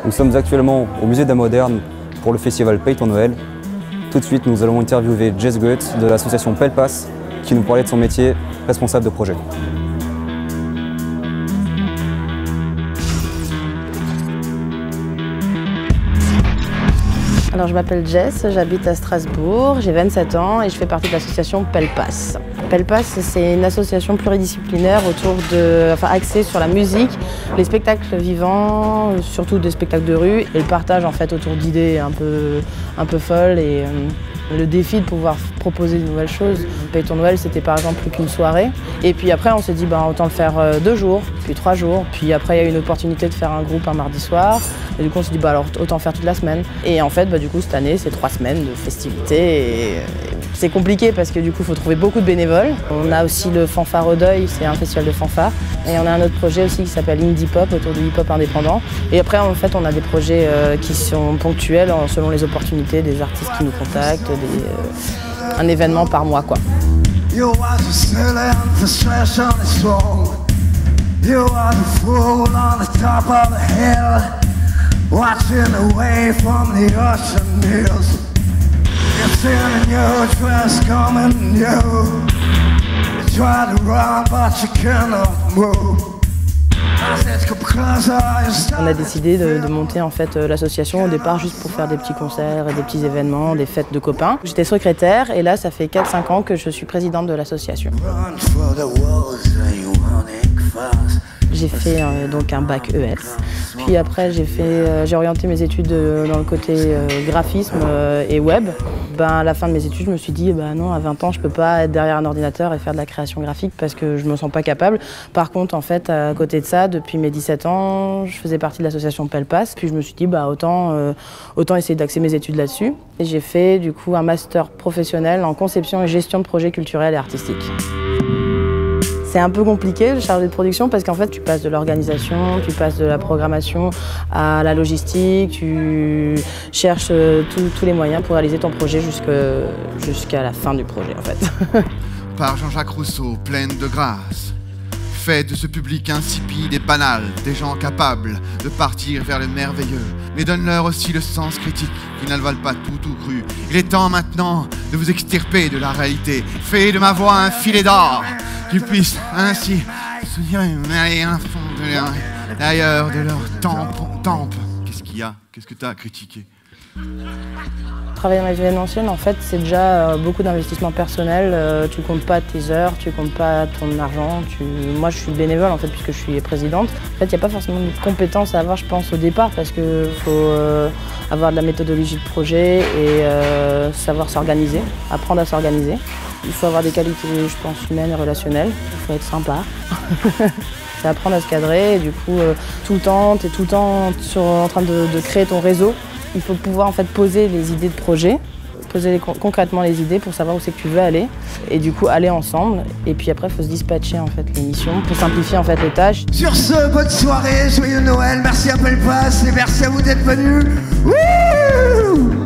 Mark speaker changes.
Speaker 1: Nous sommes actuellement au Musée d'Art Moderne pour le festival Paye ton Noël. Tout de suite, nous allons interviewer Jess Goethe de l'association Pelpas qui nous parlait de son métier, responsable de projet.
Speaker 2: Alors je m'appelle Jess, j'habite à Strasbourg, j'ai 27 ans et je fais partie de l'association Pelpas. Pelpas, c'est une association pluridisciplinaire axée sur la musique, les spectacles vivants, surtout des spectacles de rue, et le partage en fait autour d'idées un peu folles et le défi de pouvoir proposer de nouvelles choses. Paye ton Noël, c'était par exemple plus qu'une soirée. Et puis après, on s'est dit autant le faire 2 jours, puis 3 jours. Puis après, il y a eu une opportunité de faire un groupe un mardi soir. Et du coup, on s'est dit alors autant faire toute la semaine. Et en fait, du coup, cette année, c'est 3 semaines de festivités. Et c'est compliqué parce que du coup, il faut trouver beaucoup de bénévoles. On a aussi le Fanfare au Deuil, c'est un festival de fanfare. Et on a un autre projet aussi qui s'appelle Indie Pop, autour du hip-hop indépendant. Et après, en fait, on a des projets qui sont ponctuels selon les opportunités des artistes qui nous contactent, un événement par mois, quoi. On a décidé de monter en fait l'association au départ juste pour faire des petits concerts et des petits événements, des fêtes de copains. J'étais secrétaire et là ça fait 4-5 ans que je suis présidente de l'association. J'ai fait donc un bac ES, puis après j'ai orienté mes études dans le côté graphisme et web. À la fin de mes études, je me suis dit non, à 20 ans, je peux pas être derrière un ordinateur et faire de la création graphique parce que je me sens pas capable. Par contre, en fait, à côté de ça, depuis mes 17 ans, je faisais partie de l'association Pelpas. Puis je me suis dit autant essayer d'axer mes études là-dessus. Et j'ai fait du coup un master professionnel en conception et gestion de projets culturels et artistiques. C'est un peu compliqué le chargé de production parce qu'en fait tu passes de l'organisation, tu passes de la programmation à la logistique, tu cherches tous les moyens pour réaliser ton projet jusqu'à la fin du projet en fait.
Speaker 3: Par Jean-Jacques Rousseau, pleine de grâce, fait de ce public insipide et banal des gens capables de partir vers le merveilleux, mais donne-leur aussi le sens critique qui n'avale pas tout cru. Il est temps maintenant de vous extirper de la réalité, fait de ma voix un filet d'or. Tu puisses ainsi aller à fond d'ailleurs de leur tempe. Qu'est-ce qu'il y a? Qu'est-ce que tu as à critiquer?
Speaker 2: Travailler dans l'événementiel, en fait, c'est déjà beaucoup d'investissement personnel. Tu comptes pas tes heures, tu comptes pas ton argent. Moi, je suis bénévole en fait puisque je suis présidente. En fait, il n'y a pas forcément de compétences à avoir, je pense, au départ, parce qu'il faut avoir de la méthodologie de projet et savoir s'organiser, apprendre à s'organiser. Il faut avoir des qualités, je pense, humaines et relationnelles. Il faut être sympa. C'est apprendre à se cadrer et du coup, tout le temps, tu es tout le temps en train de créer ton réseau. Il faut pouvoir en fait poser les idées de projet, poser concrètement les idées pour savoir où c'est que tu veux aller et du coup aller ensemble. Et puis après, il faut se dispatcher en fait les missions pour simplifier en fait les tâches.
Speaker 4: Sur ce, bonne soirée, joyeux Noël, merci à Pelpas et merci à vous d'être venus. Wouh!